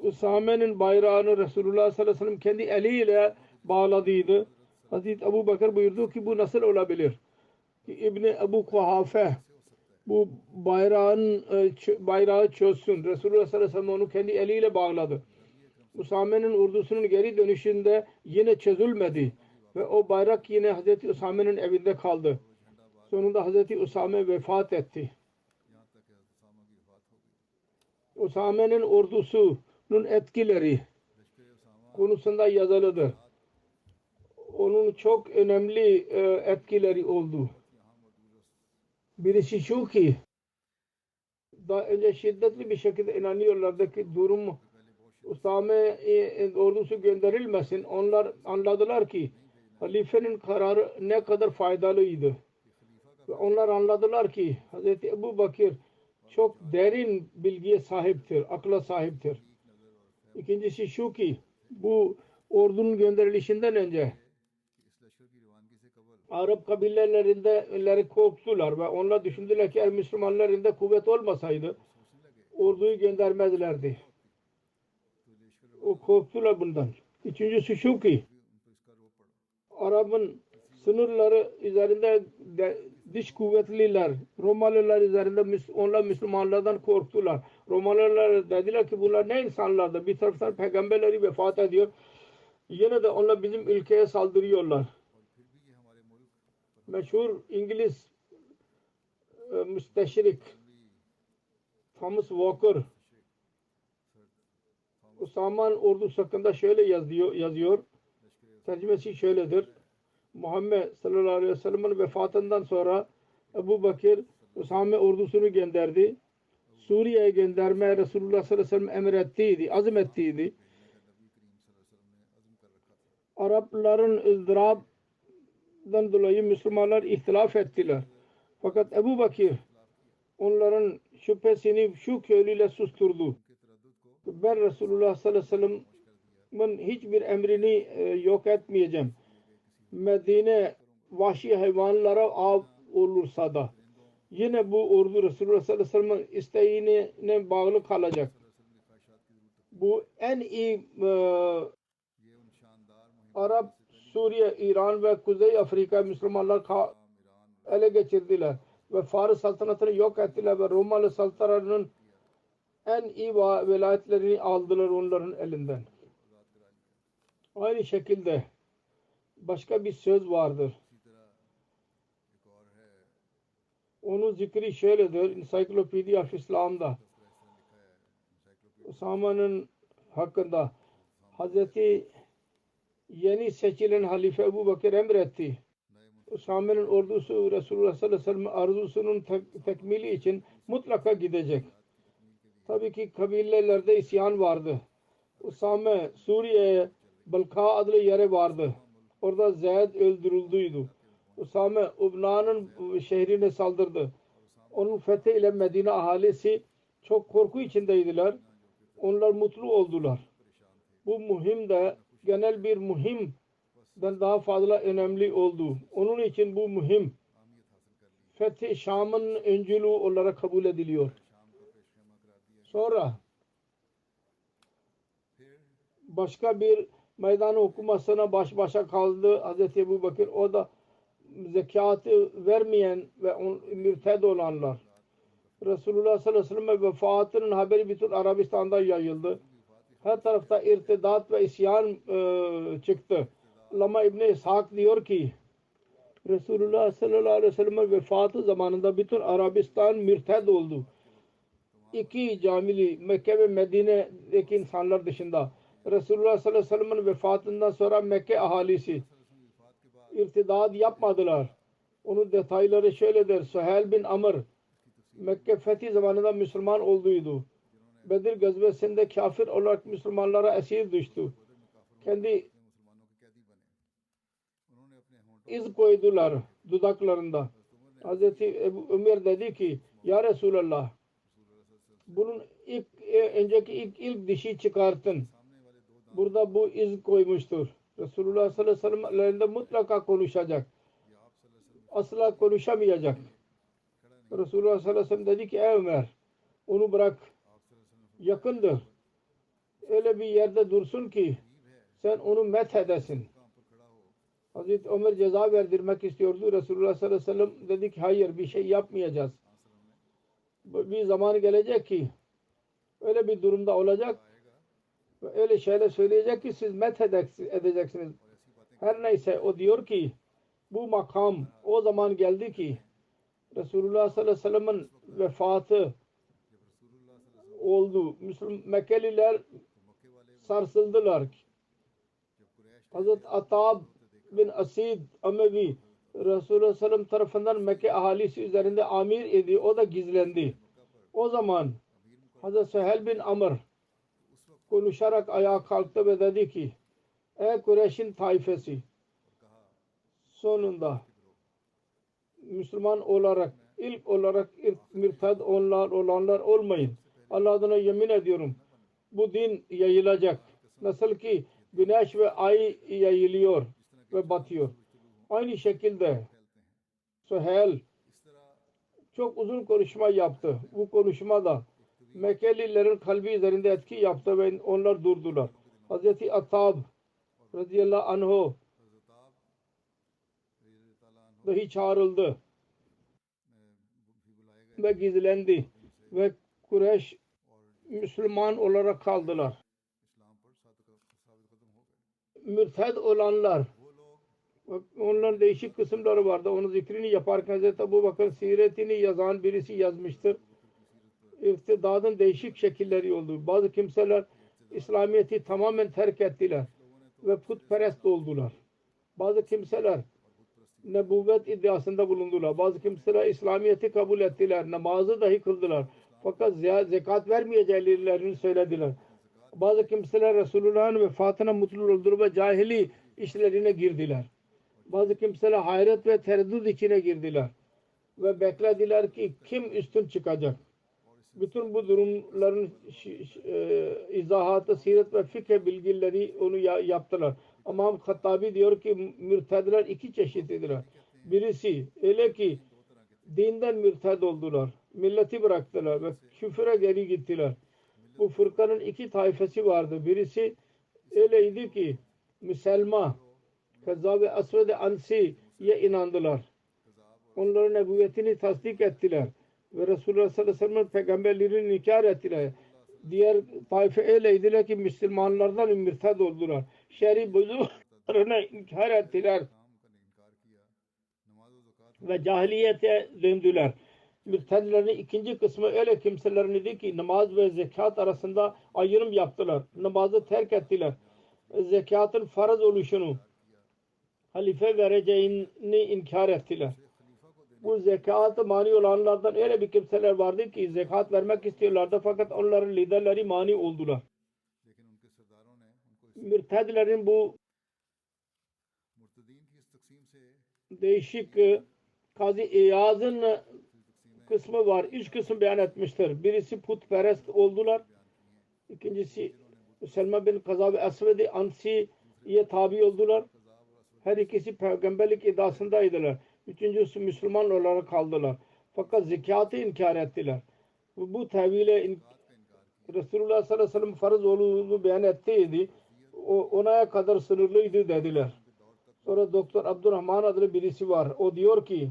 Usame'nin bayrağını Resulullah sallallahu aleyhi ve sellem kendi eliyle bağladıydı. Hazreti Ebu Bakır buyurdu ki bu nasıl olabilir? İbni Ebu Kuhafe bu bayrağı çözsün. Resulullah sallallahu aleyhi ve sellem onu kendi eliyle bağladı. Usame'nin ordusunun geri dönüşünde yine çözülmedi. Ve o bayrak yine Hazreti Usame'nin evinde kaldı. Sonunda Hazreti Usame vefat etti. Usame'nin ordusunun etkileri konusunda yazılıdır. Onun çok önemli etkileri oldu. Birisi şu ki daha önce şiddetli bir şekilde inanıyorlardı ki durum Usame ordusu gönderilmesin. Onlar anladılar ki halifenin kararı ne kadar faydalıydı. Ve onlar anladılar ki Hz. Ebu Bakır çok derin bilgiye sahiptir, akla sahiptir. İkincisi şu ki bu ordunun gönderilişinden önce Arap kabilelerinde korktular ve onlar düşündüler ki eğer Müslümanların da kuvvet olmasaydı orduyu göndermezlerdi. O korktular bundan. Üçüncüsü şu ki Arap'ın sınırları üzerinde dış kuvvetliler, Romalılar üzerinde onlar Müslümanlardan korktular. Romalılar dediler ki bunlar ne insanlardır? Bir taraftan peygamberleri vefat ediyor. Yine de onlar bizim ülkeye saldırıyorlar. Meşhur İngiliz müsteşrik Thomas Walker Usame'nin ordusu hakkında şöyle yazıyor. Tercümesi şöyledir. Muhammed sallallahu aleyhi ve sellem'in vefatından sonra Ebu Bakır Usame ordusunu gönderdi. Suriye'ye gönderme Resulullah sallallahu aleyhi ve sellem emrettiydi, azmettiydi. Arapların ızdıraptan dolayı Müslümanlar ihtilaf ettiler. Fakat Ebu Bakır onların şüphesini şu köylüyle susturdu. Ben Resulullah sallallahu aleyhi ve sellem'in hiçbir emrini yok etmeyeceğim. Medine vahşi hayvanlara av olursa da yine bu ordu Resulullah sallallahu aleyhi ve sellem'in isteğine bağlı kalacak. Bu en iyi Arap, Suriye, İran ve Kuzey Afrika Müslümanlar ele geçirdiler ve Fars saltanatını yok ettiler ve Romalı saltanatının en iyi velayetlerini aldılar onların elinden. Aynı şekilde başka bir söz vardır. Onun zikri şöyledir. Encyclopedia of İslam'da Usame'nin hakkında Hazreti yeni seçilen halife Ebu Bakır emretti. Usame'nin ordusu Resulullah sallallahu aleyhi ve sellem arzusunun tekmili için mutlaka gidecek. Tabii ki kabilelerde isyan vardı. Usame Suriye'ye Balka adlı yere vardı. Orada Zeyd öldürüldüydü. Usame Ubna'nın şehrine saldırdı. Onun fethi ile Medine ahalisi çok korku içindeydiler. Onlar mutlu oldular. Bu muhim de genel bir muhimden daha fazla önemli oldu. Onun için bu muhim Fethi Şam'ın öncülüğü olarak kabul ediliyor. Sonra başka bir meydan okumasına baş başa kaldı Hz. Ebu Bakır. O da zekatı vermeyen ve mürted olanlar. Resulullah sallallahu aleyhi ve sellem vefatının haberi bütün Arabistan'da yayıldı. Her tarafta irtidat ve isyan çıktı. Allama İbni İshak diyor ki Resulullah sallallahu aleyhi ve sellem vefatı zamanında bütün Arabistan mürted oldu. İki camili Mekke ve Medine'deki insanlar dışında Resulullah sallallahu aleyhi ve sellem'in vefatından sonra Mekke ahalisi irtidat yapmadılar. Onun detayları şöyledir. Suheyl bin Amr Mekke fethi zamanında Müslüman olduydu. Bedir gazvesinde kafir olarak Müslümanlara esir düştü. Kendi iz koydular dudaklarında. Hazreti Ömer dedi ki Ya Resulallah bunun önceki ilk dişi çıkartın. Burada bu iz koymuştur. Resulullah sallallahu aleyhi ve sellem elinde mutlaka konuşacak. Asla konuşamayacak. Resulullah sallallahu aleyhi ve sellem dedi ki ey Ömer onu bırak. Yakındır. Öyle bir yerde dursun ki sen onu methedesin. Hazreti Ömer ceza verdirmek istiyordu. Resulullah sallallahu aleyhi ve sellem dedi ki hayır bir şey yapmayacağız. Bir zamanı gelecek ki öyle bir durumda olacak ve öyle şeyler söyleyecek ki siz edeceksiniz. Her neyse o diyor ki bu makam o zaman geldi ki Resulullah sallallahu aleyhi ve sellem'in vefatı oldu. Mekkeliler sarsıldılar. Hazreti Atab bin Asid Amevi Resulullah sallallahu tarafından Mekke ahalisi üzerinde amir idi. O da gizlendi. O zaman Hazreti Süheyl bin Amr konuşarak ayağa kalktı ve dedi ki ey Kureyş'in taifesi, sonunda Müslüman olarak ilk olarak mürted olanlar olmayın. Allah adına yemin ediyorum bu din yayılacak. Nasıl ki güneş ve ay yayılıyor ve batıyor. Aynı şekilde Süheyl çok uzun konuşma yaptı. Bu konuşmada Mekkelilerin kalbi üzerinde etki yaptı ve onlar durdular. Hazreti Atab radıyallahu anh'u dahi çağrıldı ve gizlendi ve Kureyş Müslüman olarak kaldılar. Mürted olanlar, onların değişik kısımları vardı. Onun zikrini yaparken Hazreti Ebu Bakır siretini yazan birisi yazmıştır. İftidadın değişik şekilleri oldu. Bazı kimseler İslamiyet'i tamamen terk ettiler ve putperest oldular. Bazı kimseler nebuvvet iddiasında bulundular. Bazı kimseler İslamiyet'i kabul ettiler. Namazı dahi kıldılar. Fakat zekat vermeyeceklerini söylediler. Bazı kimseler Resulullah'ın vefatına mutlu oldular ve cahili işlerine girdiler. Bazı kimseler hayret ve tereddüt içine girdiler. Ve beklediler ki kim üstün çıkacak. Bütün bu durumların izahatı, siret ve fikir bilgileri onu yaptılar. Ama Hattabi diyor ki mürtedler iki çeşitlidirler. Birisi öyle ki dinden mürted oldular. Milleti bıraktılar ve küfüre geri gittiler. Bu fırkanın iki taifesi vardı. Birisi öyleydi ki Müselma, Kezzab ve Asved-i Ansi'ye inandılar. Onların nebüvvetini tasdik ettiler. Ve Resulullah sallallahu aleyhi ve sellem'in peygamberliğini inkar ettiler. Diğer taife öyleydiler ki Müslümanlardan mürted oldular. Şer'i buzurlarına inkar ettiler. Ve cahiliyete döndüler. Mürtedlerin ikinci kısmı öyle kimselerin idi ki namaz ve zekat arasında ayrım yaptılar. Namazı terk ettiler. Zekatın farz oluşunu, halife vereceğini inkar ettiler. Bu zekatı mani olanlardan öyle bir kimseler vardı ki zekat vermek istiyorlardı fakat onların liderleri mani oldular. Mürtedlerin bu değişik Kazi İyaz'ın kısmı var. Üç kısım beyan etmiştir. Birisi putperest oldular. İkincisi Selma bin Kaza ve Asved-i Ansi'ye tabi oldular. Her ikisi peygamberlik iddiasındaydılar. Üçüncüsü Müslüman olarak kaldılar. Fakat zekatı inkar ettiler. Bu tevhile Resulullah sallallahu aleyhi ve sellem farz olduğunu beyan ettiydi. Ona kadar sınırlıydı dediler. Sonra Doktor Abdurrahman adlı birisi var. O diyor ki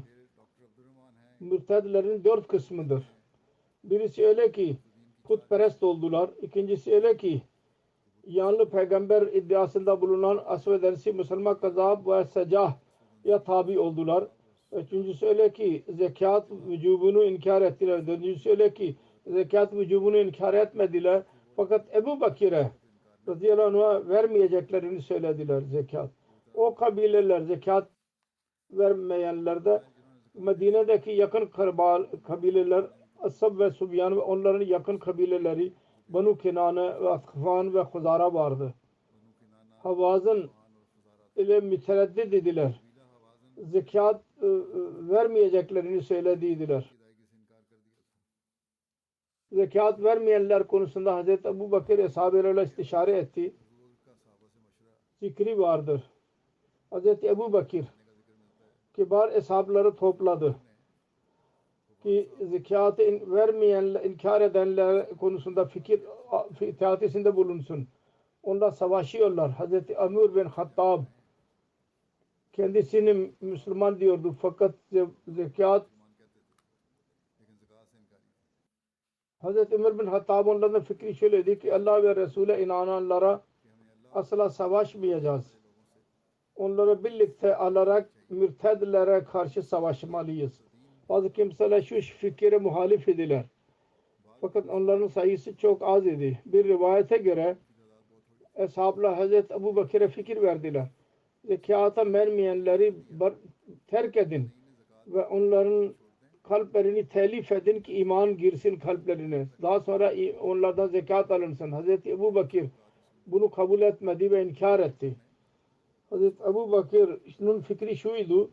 mürtedlerin dört kısmıdır. Birisi öyle ki putperest oldular. İkincisi öyle ki yanlı peygamber iddiasında bulunan Asved Ansi, Müslüman Kazab ve Secah'ya tabi oldular. Üçüncüsü öyle ki zekat vücubunu inkar ettiler. Dördüncüsü öyle ki zekat vücubunu inkar etmediler. Fakat Ebu Bakir'e radıyallahu anh'a vermeyeceklerini söylediler zekat. O kabileler zekat vermeyenlerde Medine'deki yakın kabileler Asab ve Subyan ve onların yakın kabileleri Banu Kinane ve Atfan ve Huzara vardı. Havazın ile mütereddit idiler. Zekat vermeyeceklerini söylediydiler. Zekat vermeyenler konusunda Hazreti Ebu Bakır Eshab-ı istişare etti. Zikri vardır. Hazreti Ebu Bakır kibar eshabları topladı ki zekatı vermeyenler, inkar edenler konusunda fikir itaatinde bulunsun. Onlar savaşıyorlar. Hazreti Ömer bin Hattab kendisini Müslüman diyordu fakat zekat Hazreti Ömer bin Hattab onların fikri şöyleydi ki Allah ve Resul'e inananlara asla savaşmayacağız. Onları birlikte alarak mürtedlere karşı savaşmalıyız. Bazı kimseler şu fikire muhalif idiler. Fakat onların sayısı çok az idi. Bir rivayete göre Eshablar Hazreti Ebu Bakır'a fikir verdiler. Zekata vermeyenleri terk edin ve onların kalplerini telif edin ki iman girsin kalplerine. Daha sonra onlardan zekat alınsın. Hazreti Ebu Bakır bunu kabul etmedi ve inkar etti. Hazreti Ebu Bakır'ın fikri şuydu: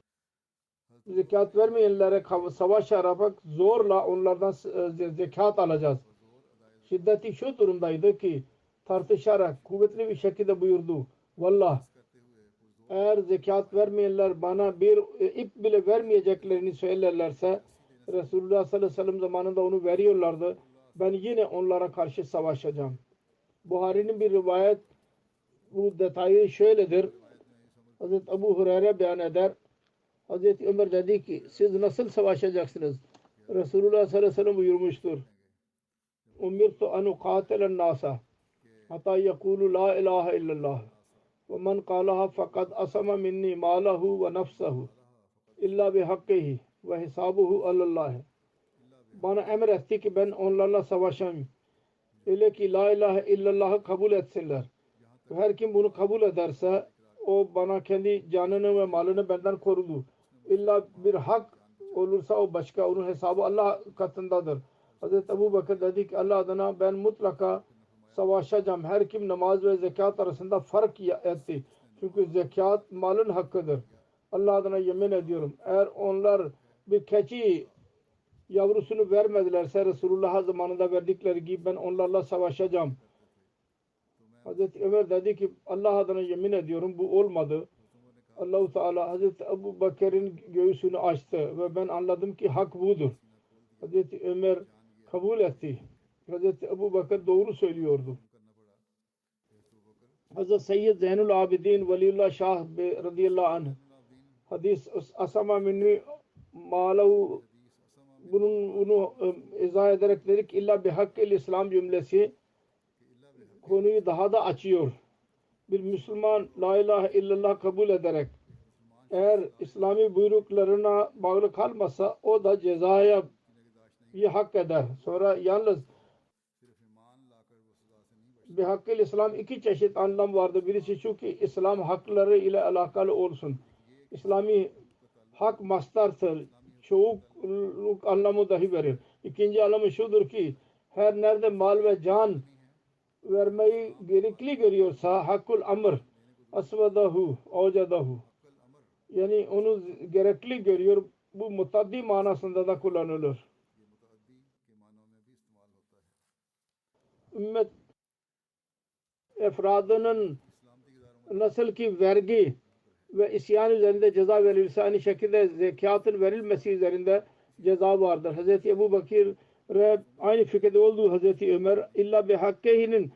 zekat vermeyenlere savaş yaparak zorla onlardan zekat alacağız. Şiddeti şu durumdaydı ki tartışarak kuvvetli bir şekilde buyurdu: Vallah, eğer zekat vermeyenler bana bir ip bile vermeyeceklerini söylerlerse, Resulullah sallallahu aleyhi ve sellem zamanında onu veriyorlardı, ben yine onlara karşı savaşacağım. Buhari'nin bir rivayet bu detayı şöyledir. Hazreti Ebu Hureyre beyan eder. Hazreti Ömer dedi ki siz nasıl savaşacaksınız? Resulullah sallallahu aleyhi ve sellem buyurmuştur: Umirtu an uqatelen nasa hatta yekulu la ilahe illallah ve men qalaha fakat asama minni malahu ve nafsahu illa bihakkihi ve hisabuhu alallah. Bana emretti ki ben onlarla savaşayım. Öyle ki la ilahe illallah'ı kabul etsinler. Ve her kim bunu kabul ederse o bana kendi canını ve malını benden korudu. İlla bir hak olursa o başka, onun hesabı Allah katındadır. Hazreti Ebu Bakır dedi ki Allah adına ben mutlaka savaşacağım. Her kim namaz ve zekat arasında fark etti. Çünkü zekat malın hakkıdır. Allah adına yemin ediyorum. Eğer onlar bir keçi yavrusunu vermedilerse Resulullah zamanında verdikleri gibi ben onlarla savaşacağım. Hazreti Ömer dedi ki Allah adına yemin ediyorum bu olmadı. Allah-u Teala Hazreti Ebu Bakır'ın göğsünü açtı ve ben anladım ki hak budur. Hazreti Ömer kabul etti. Hazreti Ebu Bakır doğru söylüyordu. Hazreti Seyyid Zeynul Abidin Veliullah Şah radıyallahu anh hadis asama minni malahu bunu izah ederek dedik illa bihakkil İslam cümlesi konuyu daha da açıyor. Bir Müslüman la ilahe illallah kabul ederek eğer İslami buyruklarına bağlı kalmasa o da cezaya bir hak eder. Sonra yalnız bihakkil İslam iki çeşit anlam vardır. Birisi şu ki İslam hakları ile alakalı olsun. İslami hak mastardır. Çoğunluk anlamı dahi verir. İkinci anlamı şudur ki her nerede mal ve can vermeyi gerekli görüyorsa hakkul amr asvadahu avcadahu, yani onu gerekli görüyor. Bu mutaddi manasında da kullanılır. Ümmet efradının nasıl ki vergi ve isyan üzerinde ceza verilirse aynı şekilde zekatın verilmesi üzerinde ceza vardır. Hazreti Ebu Bakır aynı fikirde olduğu Hazreti Ömer illa bihakkehi'nin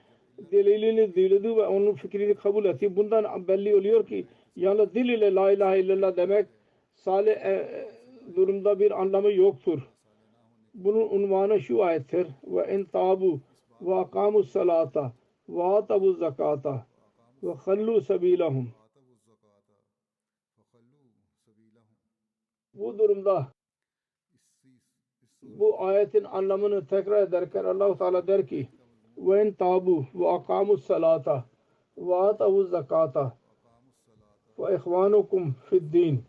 delilini dinledi ve onun fikrini kabul etti. Bundan belli oluyor ki yalnız dil ile la ilahe illallah demek salih durumda bir anlamı yoktur. Bunun unvanı şu ayettir: ve en tabu ve akamus salata ve atabu zakata ve hallu sabilahum. Bu durumda bu ayetin anlamını tekrar ederken Allah-u Teala der ki ve en tabu ve akamus salata ve atabu zakata ve ihvanukum fid din.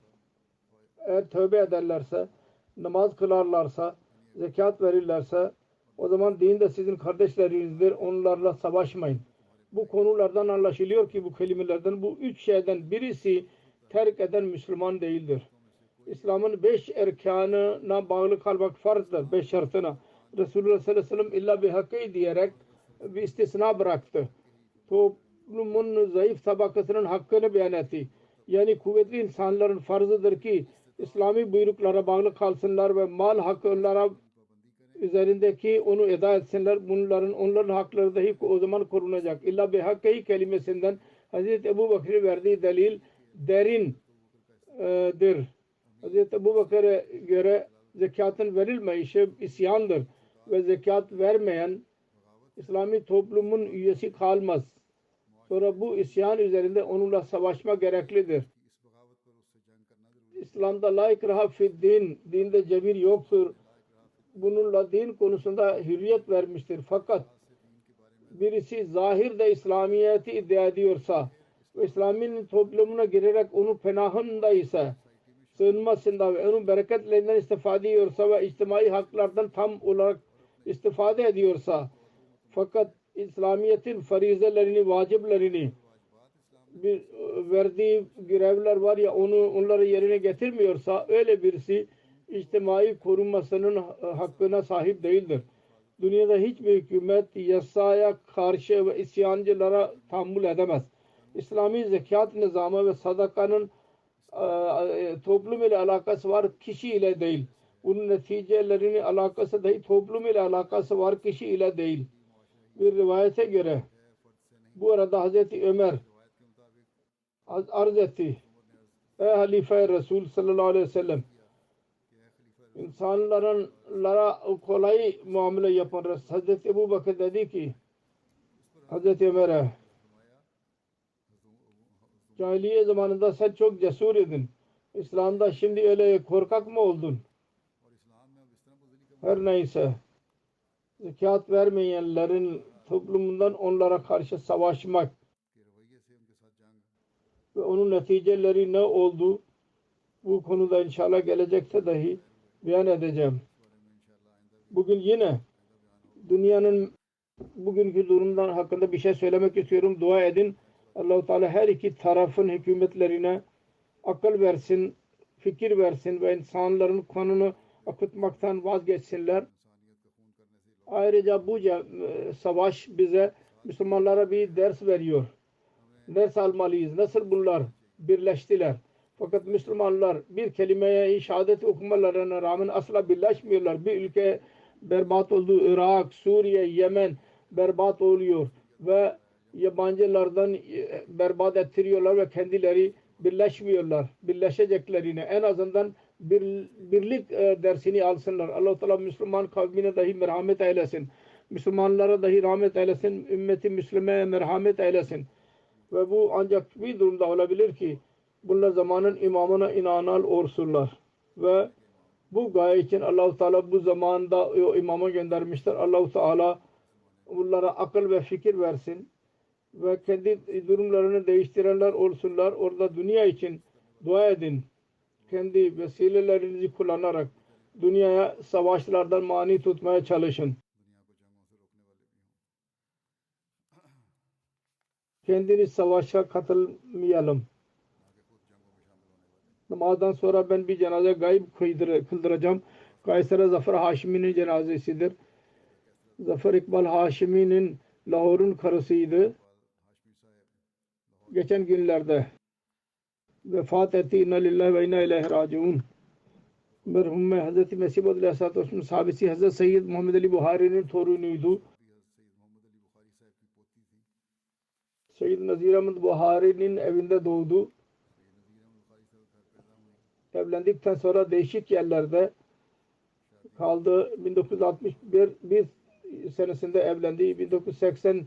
Eğer tövbe ederlerse, namaz kılarlarsa, zekat verirlerse o zaman din de sizin kardeşlerinizdir. Onlarla savaşmayın. Bu konulardan anlaşılıyor ki bu kelimelerden bu üç şeyden birisi terk eden Müslüman değildir. İslam'ın 5 erkanına bağlı kalmak farzdır. 5 şartına. Resulullah sallallahu aleyhi ve sellem illa bihakkı diyerek bir istisna bıraktı. Toplumun zayıf tabakasının hakkını beyan etti. Yani kuvvetli insanların farzıdır ki İslami buyruklara bağlı kalsınlar ve mal hakkı onlara üzerindeki onu eda etsinler. Onların hakları dahi o zaman korunacak. İlla bihakkı kelimesinden Hazreti Ebu Bakır'ın verdiği delil derindir. Hazreti Ebu Bakır'a göre zekatın verilmeyişi isyandır ve zekat vermeyen İslami toplumun üyesi kalmaz. Sonra bu isyan üzerinde onunla savaşma gereklidir. İslam'da la ikraha fid din, dinde cebir yoktur. bununla din konusunda hürriyet vermiştir. Fakat birisi zahirde İslamiyet'i iddia ediyorsa ve İslam'ın toplumuna girerek onun penahında ise, sığınmasında ve onun bereketlerinden istifade ediyorsa ve içtimai haklardan tam olarak istifade ediyorsa, fakat İslamiyet'in farizelerini, vaciplerini, bir verdiği görevler var ya, onları yerine getirmiyorsa, öyle birisi içtimai korunmasının hakkına sahip değildir. Dünyada hiçbir hükümet yasaya karşı ve isyancılara tahammül edemez. İslami zekat nizamı ve sadakanın toplum ile alakası var, kişi ile değil. Bunun neticelerinin alakası dahi toplum ile alakası var, kişi ile değil. Bir rivayete göre bu arada Hazreti Ömer arz etti: ey Halife Resul sallallahu aleyhi ve sellem, insanlara kolay muamele yapın. Hazreti Ebu Bakır dedi ki Hazreti Ömer'e, cahiliye zamanında sen çok cesur idin. İslam'da şimdi öyle korkak mı oldun? Her neyse, zekat vermeyenlerin toplumundan onlara karşı savaşmak ve onun neticeleri ne oldu, bu konuda inşallah gelecekte dahi beyan edeceğim. Bugün yine dünyanın bugünkü durumdan hakkında bir şey söylemek istiyorum. Dua edin. Allah-u Teala her iki tarafın hükümetlerine akıl versin, fikir versin ve insanların kanunu akıtmaktan vazgeçsinler. Ayrıca bu savaş bize, Müslümanlara bir ders veriyor. Ders almalıyız. Nasıl bunlar birleştiler? Fakat Müslümanlar bir kelimeye şehadet okumalarına rağmen asla birleşmiyorlar. Bir ülke berbat oldu. Irak, Suriye, Yemen berbat oluyor ve yabancılardan berbat ettiriyorlar ve kendileri birleşmiyorlar. Birleşeceklerine en azından birlik dersini alsınlar. Allah-u Teala Müslüman kavmine dahi merhamet eylesin. Müslümanlara dahi rahmet eylesin. Ümmeti Müslüme'ye merhamet eylesin. Ve bu ancak bir durumda olabilir ki bunlar zamanın imamına inanan olsunlar. Ve bu gaye için Allah-u Teala bu zamanda o imama göndermiştir. Allah-u Teala bunlara akıl ve fikir versin ve kendi durumlarını değiştirenler olsunlar. Orada dünya için dua edin. Kendi vesilelerinizi kullanarak dünyaya savaşlardan mani tutmaya çalışın. Kendiniz savaşa katılmayalım. Namazdan sonra ben bir cenaze gayb kıldıracağım. Kayseri Zafer Haşimi'nin cenazesidir. Zafer İkbal Haşimi'nin Lahor'un karısıydı. Geçen günlerde vefat etti. İnna lillahi ve inna ileyhi raciun. Merhumme Hazreti Mesih Maud Aleyhisselatü Vesselam sahabesi Hazreti Seyyid Muhammed Ali Buhari'nin torunuydu. Seyyid Nazir Ahmed Buhari'nin evinde doğdu. Evlendikten sonra değişik yerlerde kaldı. 1961 senesinde evlendi. 1981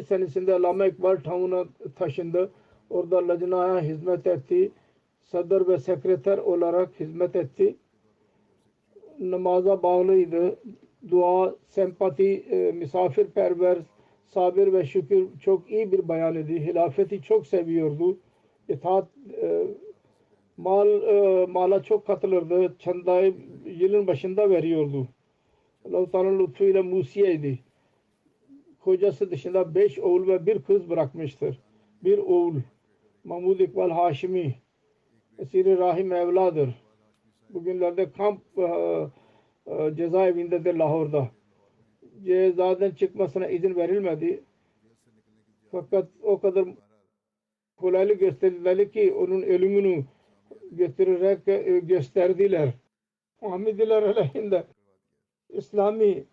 senesinde Allame İkbal Town'a taşındı. Orada lacnaya hizmet etti. Sadr ve sekreter olarak hizmet etti. Namaza bağlıydı. Dua, sempati, misafirperver, sabır ve şükür çok iyi bir bayan idi. Hilafeti çok seviyordu. İtaat, mala çok katılırdı. Çandayı yılın başında veriyordu. Allah-u Teala'nın lütfuyla Musiye'ydi. Kocası dışında 5 oğul ve bir kız bırakmıştır. Bir oğul Mahmud İkbal Haşimi esir-i rahim evladır. Bugünlerde kamp cezaevindedir Lahor'da. Cezadan çıkmasına izin verilmedi. Fakat o kadar kolaylık gösterdiler ki onun ölümünü götürerek gösterdiler. Muhammediler aleyhinde İslami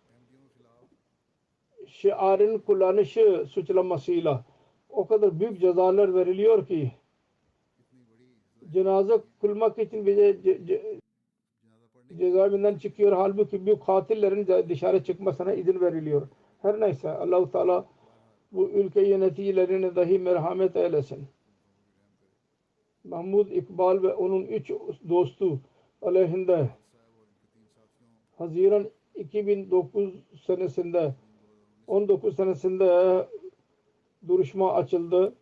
şiarın kullanışı suçlamasıyla o kadar büyük cezalar veriliyor ki cenaze kılmak için bize cezaevinden çıkıyor. Halbuki büyük katillerin dışarı çıkmasına izin veriliyor. Her neyse Allah-u Teala bu ülke yöneticilerine dahi merhamet eylesin. Mahmud İkbal ve onun 3 dostu aleyhinde Haziran 2009 senesinde 19 senesinde duruşma açıldı.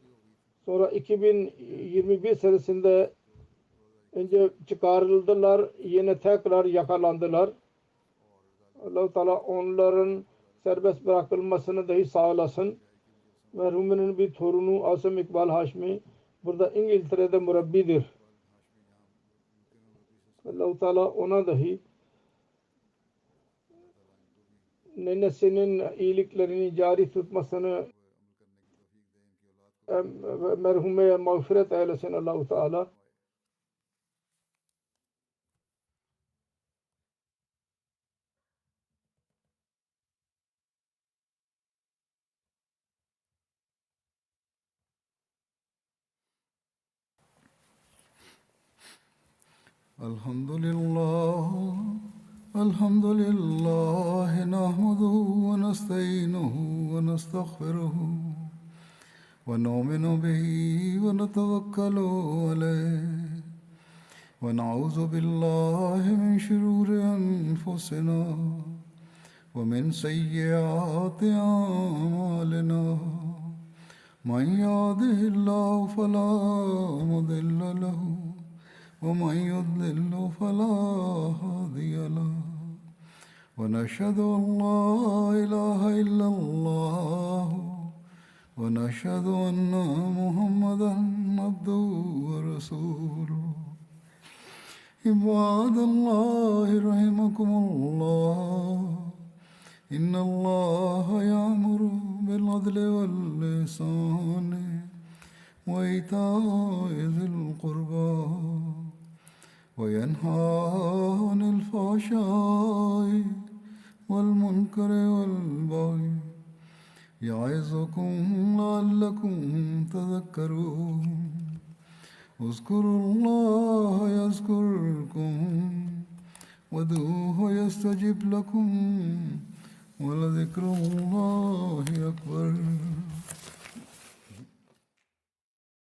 Sonra 2021 senesinde önce çıkarıldılar, yine tekrar yakalandılar. Allah-u Teala onların serbest bırakılmasını dahi sağlasın. Merhumunun bir torunu Asım İkbal Haşmi burada İngiltere'de murabbidir. Allah-u Teala ona dahi nenesinin iyiliklerini cari tutmasını, merhume mağfiret eylesin Allah-u Teala. الحمد لله نحمده ونستعينه ونستغفره ونؤمن به ونتوكل عليه ونعوذ بالله من شرور أنفسنا ومن سيئات أعمالنا من يهده الله فلا مضل له ومن يضلل فلا هادي له ونشهد أن لا إله إلا الله ونشهد أن محمدا عبده ورسوله عباد الله رحمكم الله إن الله يأمر بالعدل والإحسان وإيتاء ذي القربى وينهى عن الفحشاء والمنكر والبغي يعظكم لعلكم تذكرون اذكروا الله يذكركم وادعوه يستجب لكم ولذكر الله أكبر